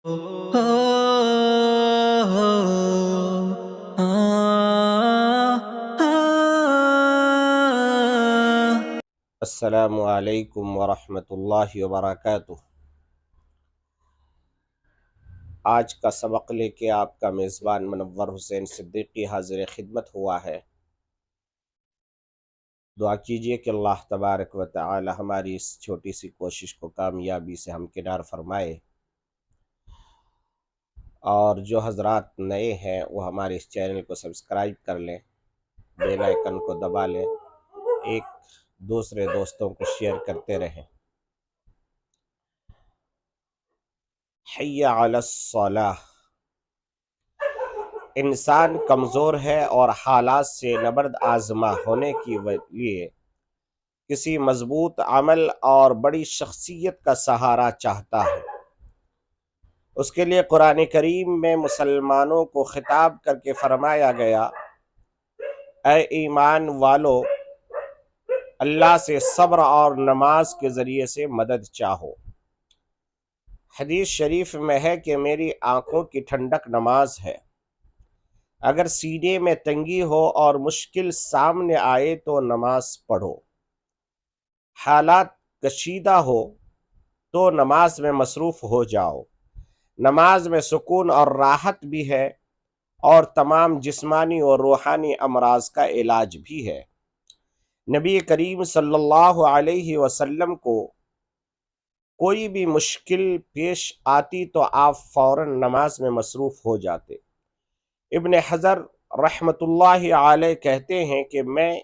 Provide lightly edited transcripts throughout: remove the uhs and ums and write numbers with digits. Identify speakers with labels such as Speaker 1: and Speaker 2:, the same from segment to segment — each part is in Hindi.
Speaker 1: अस्सलामु अलैकुम वरहमतुल्लाहि वबरकातुह। आज का सबक लेके आपका मेज़बान मुनव्वर हुसैन सिद्दीकी हाजिर खिदमत हुआ है। दुआ कीजिए कि अल्लाह तबारक व तआला हमारी इस छोटी सी कोशिश को कामयाबी से हमकिनार फरमाए, और जो हजरात नए हैं वो हमारे इस चैनल को सब्सक्राइब कर लें, बेल आइकन को दबा लें, एक दूसरे दोस्तों को शेयर करते रहें। हय्या अलस सलाह। इंसान कमज़ोर है और हालात से नबर्द आज़मा होने के लिए किसी मजबूत अमल और बड़ी शख्सियत का सहारा चाहता है। उसके लिए कुरान करीम में मुसलमानों को खिताब करके फरमाया गया, ऐ ईमान वालो, अल्लाह से सब्र और नमाज के ज़रिए से मदद चाहो। हदीस शरीफ में है कि मेरी आंखों की ठंडक नमाज है। अगर सीने में तंगी हो और मुश्किल सामने आए तो नमाज पढ़ो। हालात कशीदा हो तो नमाज में मसरूफ़ हो जाओ। नमाज में सुकून और राहत भी है और तमाम जिस्मानी और रूहानी अमराज का इलाज भी है। नबी करीम सल्लल्लाहु अलैहि वसल्लम को कोई भी मुश्किल पेश आती तो आप फौरन नमाज में मसरूफ़ हो जाते। इब्न हज़र रहमतुल्लाहि अलैह कहते हैं कि मैं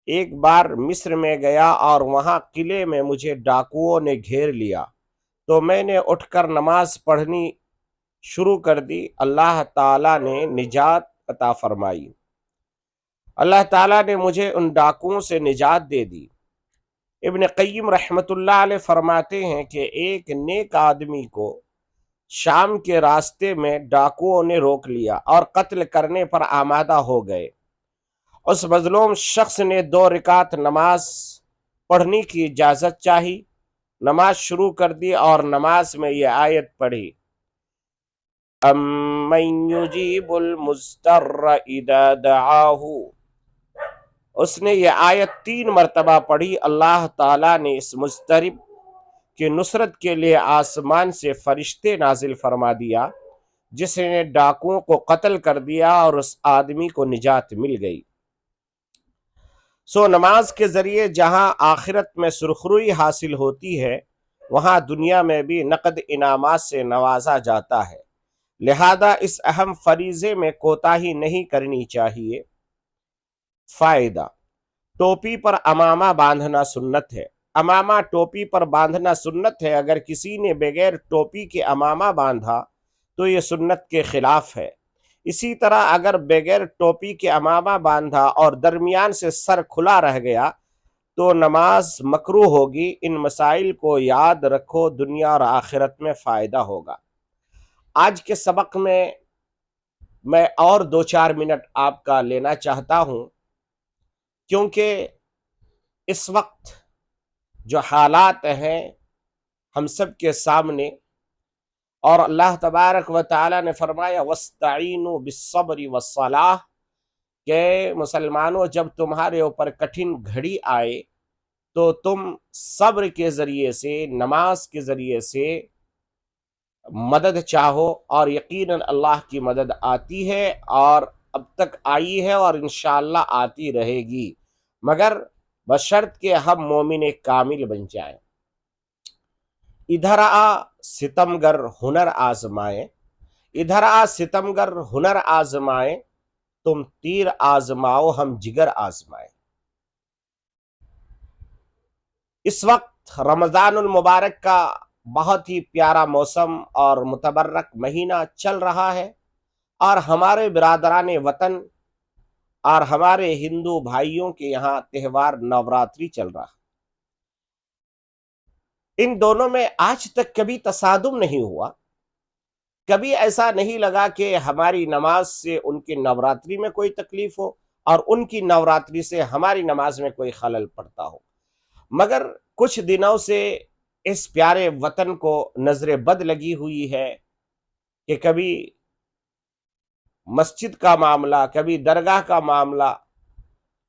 Speaker 1: एक बार मिस्र में गया और वहाँ किले में मुझे डाकुओं ने घेर लिया, तो मैंने उठकर नमाज पढ़नी शुरू कर दी। अल्लाह ताला ने निजात अता फरमाई। अल्लाह ताला ने मुझे उन डाकुओं से निजात दे दी। इब्न क़य्यिम रहमतुल्लाह अलैह फरमाते हैं कि एक नेक आदमी को शाम के रास्ते में डाकुओं ने रोक लिया और कत्ल करने पर आमादा हो गए। उस मजलूम शख्स ने 2 रकात नमाज पढ़ने की इजाज़त चाही, नमाज शुरू कर दी और नमाज में यह आयत पढ़ी, अम्मन युजीबुल मुज़्तर्र इज़ा दआहू। उसने ये आयत 3 मरतबा पढ़ी। अल्लाह ताला ने इस मुज़तरिब की नुसरत के लिए आसमान से फरिश्ते नाजिल फरमा दिया, जिसने डाकुओं को कत्ल कर दिया और उस आदमी को निजात मिल गई। सो नमाज के ज़रिए जहाँ आखिरत में सुरखरुई हासिल होती है, वहाँ दुनिया में भी नकद इनामात से नवाजा जाता है। लिहाजा इस अहम फरीज़े में कोताही नहीं करनी चाहिए। फ़ायदा, टोपी पर अमामा बांधना सुन्नत है। अमामा टोपी पर बांधना सुन्नत है। अगर किसी ने बगैर टोपी के अमामा बांधा तो ये सुन्नत के खिलाफ है। इसी तरह अगर बगैर टोपी के अमामा बांधा और दरमियान से सर खुला रह गया तो नमाज मकरूह होगी। इन मसाइल को याद रखो, दुनिया और आखिरत में फ़ायदा होगा। आज के सबक में मैं और 2-4 मिनट आपका लेना चाहता हूँ, क्योंकि इस वक्त जो हालात हैं हम सब के सामने, और अल्लाह तबारक व ताला ने फरमाया वस्तईनु बिस्सब्रि वस्सलाह, के मुसलमानों जब तुम्हारे ऊपर कठिन घड़ी आए तो तुम सब्र के ज़रिए से, नमाज के ज़रिए से मदद चाहो, और यकीनन अल्लाह की मदद आती है और अब तक आई है और इंशाअल्लाह आती रहेगी, मगर बशर्त के हम मोमिन कामिल बन जाएं। इधर आ सितमगर हुनर आजमाए, इधर आ सितमगर हुनर आजमाए, तुम तीर आजमाओ हम जिगर आजमाए। इस वक्त रमज़ानुल मुबारक का बहुत ही प्यारा मौसम और मुतबर्रक महीना चल रहा है, और हमारे बिरादरान वतन और हमारे हिंदू भाइयों के यहाँ त्यौहार नवरात्रि चल रहा है। इन दोनों में आज तक कभी तसादुम नहीं हुआ। कभी ऐसा नहीं लगा कि हमारी नमाज से उनकी नवरात्रि में कोई तकलीफ हो और उनकी नवरात्रि से हमारी नमाज में कोई खलल पड़ता हो। मगर कुछ दिनों से इस प्यारे वतन को नजर बद लगी हुई है कि कभी मस्जिद का मामला, कभी दरगाह का मामला,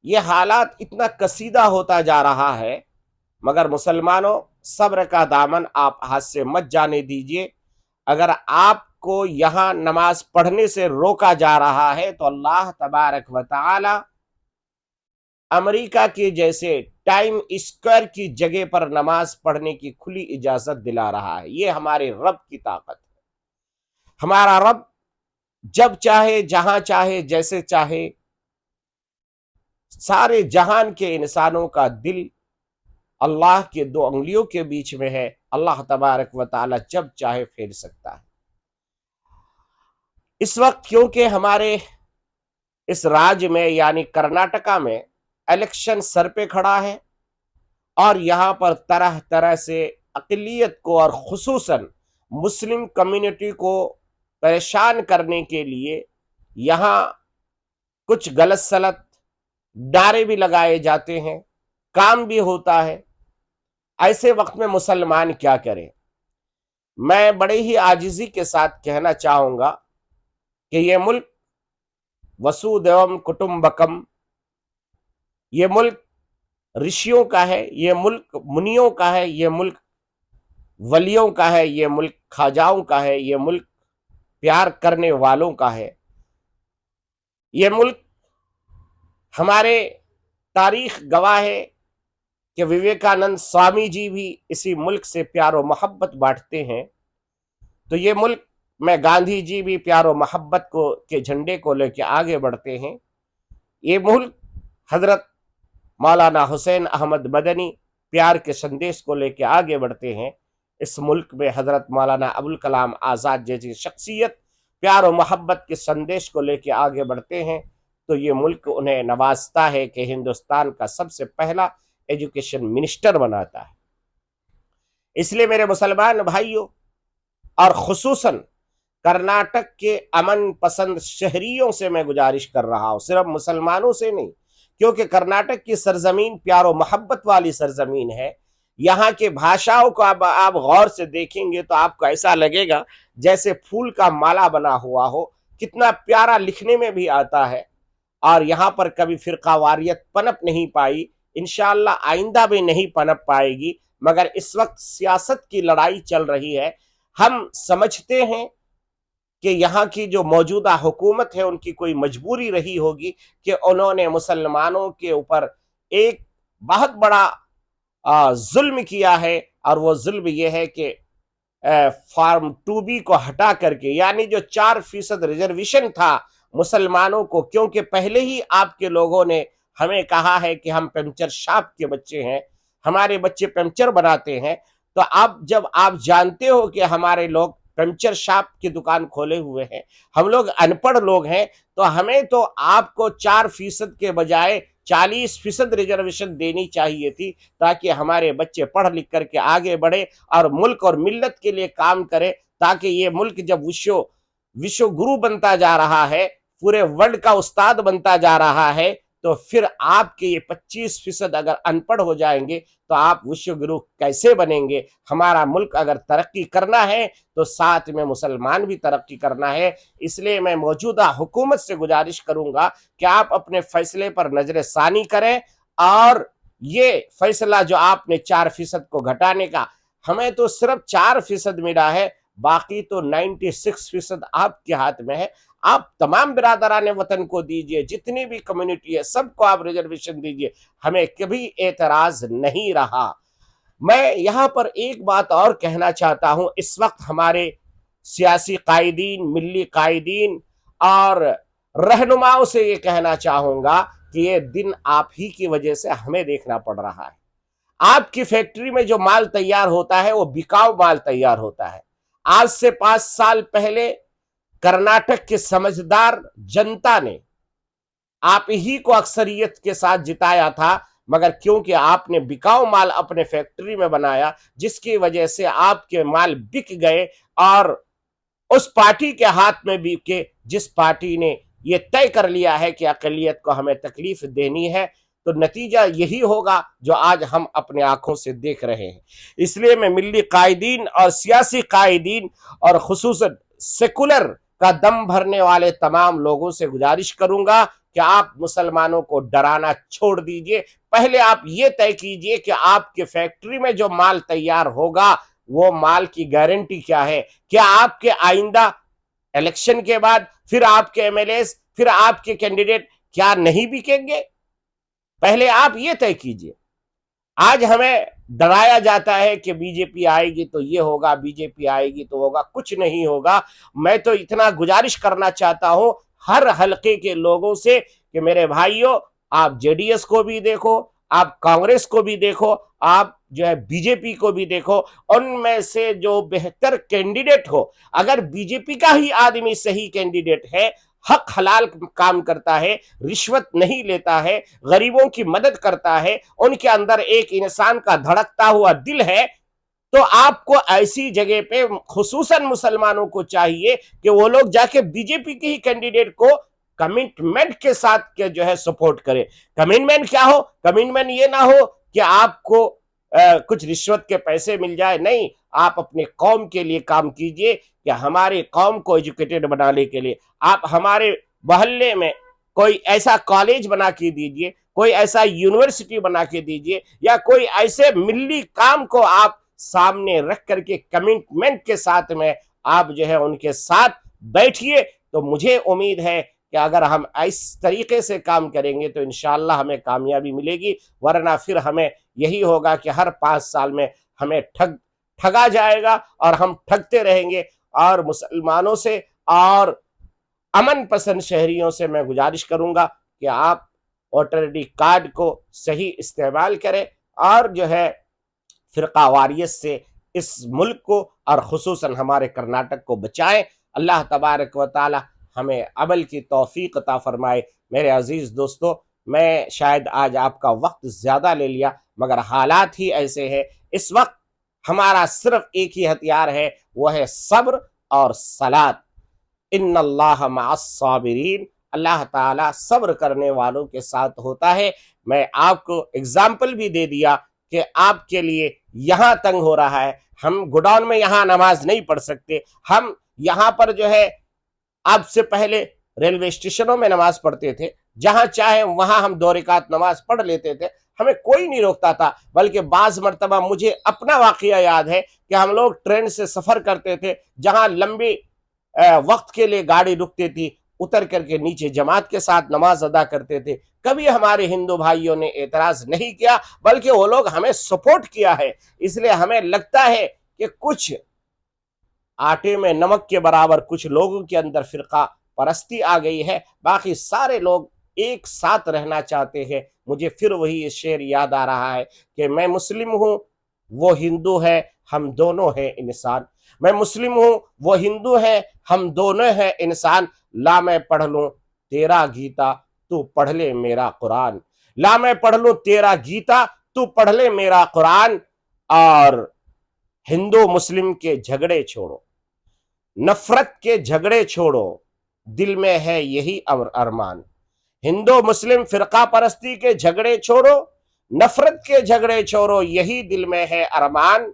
Speaker 1: ये हालात इतना कसीदा होता जा रहा है। मगर मुसलमानों, सब्र का दामन आप हाथ से मत जाने दीजिए। अगर आपको यहां नमाज पढ़ने से रोका जा रहा है तो अल्लाह तबारक व तआला अमेरिका के जैसे टाइम स्क्वायर की जगह पर नमाज पढ़ने की खुली इजाजत दिला रहा है। ये हमारे रब की ताकत है। हमारा रब जब चाहे, जहां चाहे, जैसे चाहे, सारे जहान के इंसानों का दिल अल्लाह के दो उंगलियों के बीच में है। अल्लाह तबारक व तआला जब चाहे फेर सकता है। इस वक्त क्योंकि हमारे इस राज्य में यानी कर्नाटका में इलेक्शन सर पे खड़ा है और यहाँ पर तरह तरह से अक़लियत को और खुसूसन मुस्लिम कम्युनिटी को परेशान करने के लिए यहाँ कुछ गलत सलत नारे भी लगाए जाते हैं, काम भी होता है। ऐसे वक्त में मुसलमान क्या करें? मैं बड़े ही आजिज़ी के साथ कहना चाहूँगा कि ये मुल्क वसुदैवम कुटुंबकम, ये मुल्क ऋषियों का है, ये मुल्क मुनियों का है, ये मुल्क वलियों का है, ये मुल्क खाजाओं का है, ये मुल्क प्यार करने वालों का है। ये मुल्क, हमारे तारीख गवाह है कि विवेकानंद स्वामी जी भी इसी मुल्क से प्यार और मोहब्बत बांटते हैं। तो ये मुल्क में गांधी जी भी प्यार और मोहब्बत को के झंडे को लेकर आगे बढ़ते हैं। ये मुल्क हजरत मौलाना हुसैन अहमद मदनी प्यार के संदेश को लेकर आगे बढ़ते हैं। इस मुल्क में हजरत मौलाना अबुल कलाम आज़ाद जैसी शख्सियत प्यार और मोहब्बत के संदेश को लेकर आगे बढ़ते हैं। तो ये मुल्क उन्हें नवाजता है कि हिंदुस्तान का सबसे पहला एजुकेशन मिनिस्टर बनाता है। इसलिए मेरे मुसलमान भाइयों और खुसूसन कर्नाटक के अमन पसंद शहरियों से मैं गुजारिश कर रहा हूं, सिर्फ मुसलमानों से नहीं, क्योंकि कर्नाटक की सरजमीन प्यार और मोहब्बत वाली सरजमीन है। यहाँ के भाषाओं को आप गौर से देखेंगे तो आपको ऐसा लगेगा जैसे फूल का माला बना हुआ हो, कितना प्यारा लिखने में भी आता है। और यहाँ पर कभी फिरकावारियत पनप नहीं पाई, इंशाअल्लाह आइंदा भी नहीं पनप पाएगी। मगर इस वक्त सियासत की लड़ाई चल रही है। हम समझते हैं कि यहाँ की जो मौजूदा हुकूमत है उनकी कोई मजबूरी रही होगी कि उन्होंने मुसलमानों के ऊपर एक बहुत बड़ा जुल्म किया है। और वो जुल्म ये है कि फार्म 2B को हटा करके, यानी जो 4% रिजर्वेशन था मुसलमानों को, क्योंकि पहले ही आपके लोगों ने हमें कहा है कि हम पंचर शॉप के बच्चे हैं, हमारे बच्चे पंचर बनाते हैं। तो आप जब आप जानते हो कि हमारे लोग पंचर शॉप की दुकान खोले हुए हैं, हम लोग अनपढ़ लोग हैं, तो हमें तो आपको 4% के बजाय 40% रिजर्वेशन देनी चाहिए थी, ताकि हमारे बच्चे पढ़ लिख करके आगे बढ़े और मुल्क और मिल्लत के लिए काम करें। ताकि ये मुल्क जब विश्व गुरु बनता जा रहा है, पूरे वर्ल्ड का उस्ताद बनता जा रहा है, तो फिर आपके ये 25% अगर अनपढ़ हो जाएंगे तो आप विश्व गुरु कैसे बनेंगे? हमारा मुल्क अगर तरक्की करना है तो साथ में मुसलमान भी तरक्की करना है। इसलिए मैं मौजूदा हुकूमत से गुजारिश करूंगा कि आप अपने फैसले पर नजर सानी करें। और ये फैसला जो आपने 4% को घटाने का, हमें तो सिर्फ 4% मिला है, बाकी तो 96% आपके हाथ में है। आप तमाम बिरादरान वतन को दीजिए, जितनी भी कम्युनिटी है सबको आप रिजर्वेशन दीजिए, हमें कभी एतराज नहीं रहा। मैं यहाँ पर एक बात और कहना चाहता हूँ। इस वक्त हमारे सियासी कायदीन, मिल्ली कायदीन और रहनुमाओं से ये कहना चाहूंगा कि ये दिन आप ही की वजह से हमें देखना पड़ रहा है। आपकी फैक्ट्री में जो माल तैयार होता है वो बिकाऊ माल तैयार होता है। आज से 5 साल पहले कर्नाटक के समझदार जनता ने आप ही को अक्सरियत के साथ जिताया था, मगर क्योंकि आपने बिकाऊ माल अपने फैक्ट्री में बनाया, जिसकी वजह से आपके माल बिक गए और उस पार्टी के हाथ में बिके जिस पार्टी ने यह तय कर लिया है कि अकलियत को हमें तकलीफ देनी है। तो नतीजा यही होगा जो आज हम अपने आंखों से देख रहे हैं। इसलिए मैं मिल्ली कायदीन और सियासी कायदीन और खुसूसन सेकुलर का दम भरने वाले तमाम लोगों से गुजारिश करूंगा कि आप मुसलमानों को डराना छोड़ दीजिए। पहले आप ये तय कीजिए कि आपके फैक्ट्री में जो माल तैयार होगा वो माल की गारंटी क्या है। क्या आपके आइंदा इलेक्शन के बाद फिर आपके एमएलएस, फिर आपके कैंडिडेट क्या नहीं बिकेंगे? पहले आप ये तय कीजिए। आज हमें डराया जाता है कि बीजेपी आएगी तो ये होगा, बीजेपी आएगी तो होगा, कुछ नहीं होगा। मैं तो इतना गुजारिश करना चाहता हूं हर हलके के लोगों से कि मेरे भाइयों, आप जेडीएस को भी देखो, आप कांग्रेस को भी देखो, आप जो है बीजेपी को भी देखो, उनमें से जो बेहतर कैंडिडेट हो, अगर बीजेपी का ही आदमी सही कैंडिडेट है, हक हलाल काम करता है, रिश्वत नहीं लेता है, गरीबों की मदद करता है, उनके अंदर एक इंसान का धड़कता हुआ दिल है, तो आपको ऐसी जगह पे खुसूसन मुसलमानों को चाहिए कि वो लोग जाके बीजेपी के ही कैंडिडेट को कमिटमेंट के साथ के जो है सपोर्ट करे। कमिटमेंट क्या हो? कमिटमेंट ये ना हो कि आपको कुछ रिश्वत के पैसे मिल जाए, नहीं, आप अपने कौम के लिए काम कीजिए कि हमारे कौम को एजुकेटेड बनाने के लिए आप हमारे मोहल्ले में कोई ऐसा कॉलेज बना के दीजिए, कोई ऐसा यूनिवर्सिटी बना के दीजिए, या कोई ऐसे मिल्ली काम को आप सामने रख करके कमिटमेंट के साथ में आप जो है उनके साथ बैठिए। तो मुझे उम्मीद है कि अगर हम इस तरीके से काम करेंगे तो इंशाअल्लाह हमें कामयाबी मिलेगी, वरना फिर हमें यही होगा कि हर 5 साल में हमें ठगा जाएगा और हम ठगते रहेंगे। और मुसलमानों से और अमन पसंद शहरियों से मैं गुजारिश करूंगा कि आप वोटर आईडी कार्ड को सही इस्तेमाल करें और जो है फिरका वारियत से इस मुल्क को और खुसूसन हमारे कर्नाटक को बचाएं। अल्लाह तबारक व ताला हमें अमल की तौफीक अता फरमाए। मेरे अजीज दोस्तों, मैं शायद आज आपका वक्त ज्यादा ले लिया, मगर हालात ही ऐसे हैं। इस वक्त हमारा सिर्फ एक ही हथियार है, वह है सब्र और सलात। इन्नल्लाह मअस-साबिरीन, अल्लाह ताला सब्र करने वालों के साथ होता है। मैं आपको एग्जाम्पल भी दे दिया कि आपके लिए यहां तंग हो रहा है, हम गोडाउन में यहां नमाज नहीं पढ़ सकते, हम यहां पर जो है आपसे पहले रेलवे स्टेशनों में नमाज पढ़ते थे, जहां चाहे वहां हम 2 रकात नमाज पढ़ लेते थे, हमें कोई नहीं रोकता था। बल्कि बाज मर्तबा मुझे अपना वाकया याद है कि हम लोग ट्रेन से सफर करते थे, जहां लंबी वक्त के लिए गाड़ी रुकती थी, उतर करके नीचे जमात के साथ नमाज अदा करते थे। कभी हमारे हिंदू भाइयों ने एतराज नहीं किया, बल्कि वो लोग हमें सपोर्ट किया है। इसलिए हमें लगता है कि कुछ आटे में नमक के बराबर कुछ लोगों के अंदर फिरका परस्ती आ गई है, बाकी सारे लोग एक साथ रहना चाहते हैं। मुझे फिर वही शेर याद आ रहा है कि मैं मुस्लिम हूं, वो हिंदू है, हम दोनों हैं इंसान। मैं मुस्लिम हूं, वो हिंदू है, हम दोनों हैं इंसान। ला मैं पढ़ लूं तेरा गीता, तू पढ़ ले मेरा कुरान। ला मैं पढ़ लूं तेरा गीता, तू पढ़ ले मेरा कुरान। और हिंदू मुस्लिम के झगड़े छोड़ो, नफरत के झगड़े छोड़ो, दिल में है यही अरमान। हिंदू मुस्लिम फिरका परस्ती के झगड़े छोड़ो, नफरत के झगड़े छोड़ो, यही दिल में है अरमान।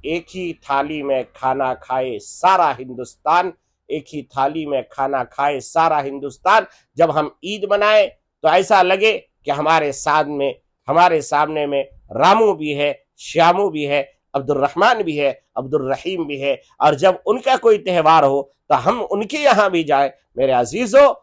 Speaker 1: एक ही थाली में खाना खाए सारा हिंदुस्तान, एक ही थाली में खाना खाए सारा हिंदुस्तान। जब हम ईद मनाए तो ऐसा लगे कि हमारे सामने में रामू भी है, श्यामू भी है, अब्दुल रहमान भी है, अब्दुल रहीम भी है। और जब उनका कोई त्यौहार हो तो हम उनके यहां भी जाए। मेरे अजीजों,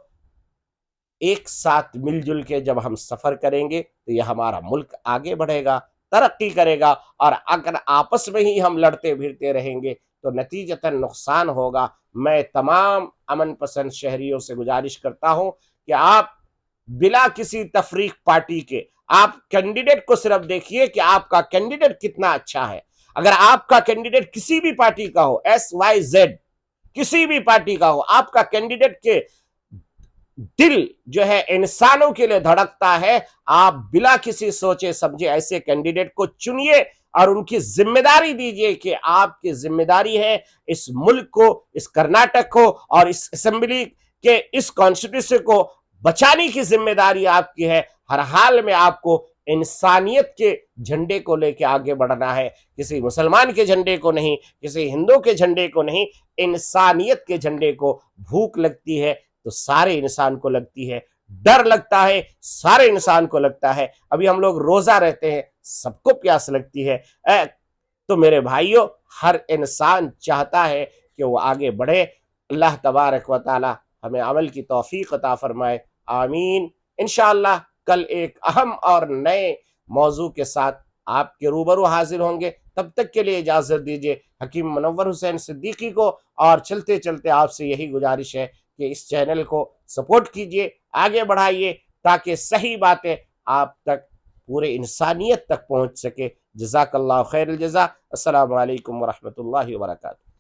Speaker 1: एक साथ मिलजुल के जब हम सफर करेंगे तो यह हमारा मुल्क आगे बढ़ेगा, तरक्की करेगा। और अगर आपस में ही हम लड़ते भिड़ते रहेंगे तो नतीजतन नुकसान होगा। मैं तमाम अमन पसंद शहरियों से गुजारिश करता हूं कि आप बिला किसी तफरीक पार्टी के आप कैंडिडेट को सिर्फ देखिए कि आपका कैंडिडेट कितना अच्छा है। अगर आपका कैंडिडेट किसी भी पार्टी का हो, XYZ किसी भी पार्टी का हो, आपका कैंडिडेट के दिल जो है इंसानों के लिए धड़कता है, आप बिला किसी सोचे समझे ऐसे कैंडिडेट को चुनिए और उनकी जिम्मेदारी दीजिए कि आपकी जिम्मेदारी है इस मुल्क को, इस कर्नाटक को और इस असेंबली के इस कॉन्स्टिट्यूंसी को बचाने की जिम्मेदारी आपकी है। हर हाल में आपको इंसानियत के झंडे को लेकर आगे बढ़ना है, किसी मुसलमान के झंडे को नहीं, किसी हिंदू के झंडे को नहीं, इंसानियत के झंडे को। भूख लगती है तो सारे इंसान को लगती है, डर लगता है सारे इंसान को लगता है। अभी हम लोग रोजा रहते हैं, सबको प्यास लगती है। तो मेरे भाइयों, हर इंसान चाहता है कि वो आगे बढ़े। अल्लाह तबारक व तआला हमें अमल की तौफीक अता फरमाए, आमीन। इंशाअल्लाह कल एक अहम और नए मौजू के साथ आपके रूबरू हाजिर होंगे। तब तक के लिए इजाज़त दीजिए हकीम मुनव्वर हुसैन सिद्दीकी को। और चलते चलते आपसे यही गुजारिश है कि इस चैनल को सपोर्ट कीजिए, आगे बढ़ाइए, ताकि सही बातें आप तक, पूरे इंसानियत तक पहुँच सके। जज़ाकल्लाहु खैरुल जज़ा। अस्सलामु अलैकुम व रहमतुल्लाहि व बरकातुहू।